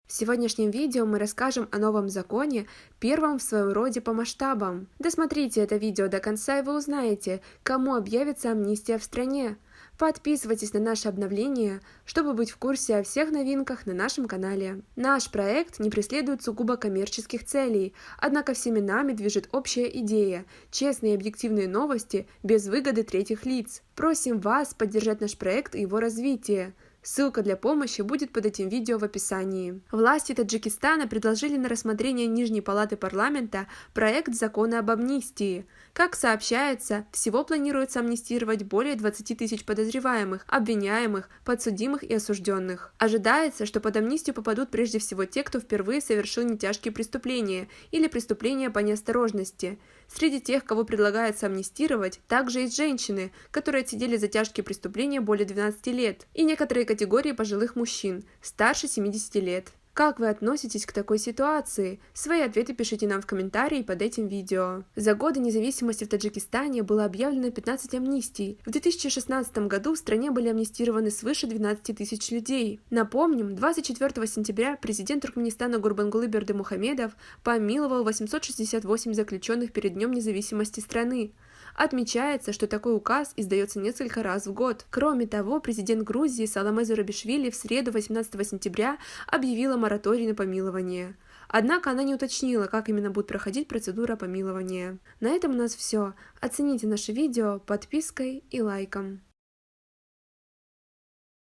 В сегодняшнем видео мы расскажем о новом законе, первом в своем роде по масштабам. Досмотрите это видео до конца, и вы узнаете, кому объявится амнистия в стране. Подписывайтесь на наше обновление, чтобы быть в курсе о всех новинках на нашем канале. Наш проект не преследует сугубо коммерческих целей, однако всеми нами движет общая идея – честные и объективные новости без выгоды третьих лиц. Просим вас поддержать наш проект и его развитие. Ссылка для помощи будет под этим видео в описании. Власти Таджикистана предложили на рассмотрение Нижней палаты парламента проект закона об амнистии. Как сообщается, всего планируется амнистировать более 20 тысяч подозреваемых, обвиняемых, подсудимых и осужденных. Ожидается, что под амнистию попадут прежде всего те, кто впервые совершил нетяжкие преступления или преступления по неосторожности. Среди тех, кого предлагается амнистировать, также есть женщины, которые отсидели за тяжкие преступления более 12 лет, и некоторые категории пожилых мужчин, старше 70 лет. Как вы относитесь к такой ситуации? Свои ответы пишите нам в комментарии под этим видео. За годы независимости в Таджикистане было объявлено 15 амнистий. В 2016 году в стране были амнистированы свыше 12 тысяч людей. Напомним, 24 сентября президент Туркменистана Гурбангулы Бердымухамедов помиловал 868 заключенных перед Днем независимости страны. Отмечается, что такой указ издается несколько раз в год. Кроме того, президент Грузии Саломе Зурабишвили в среду 18 сентября объявила мораторий на помилование. Однако она не уточнила, как именно будет проходить процедура помилования. На этом у нас все. Оцените наше видео подпиской и лайком.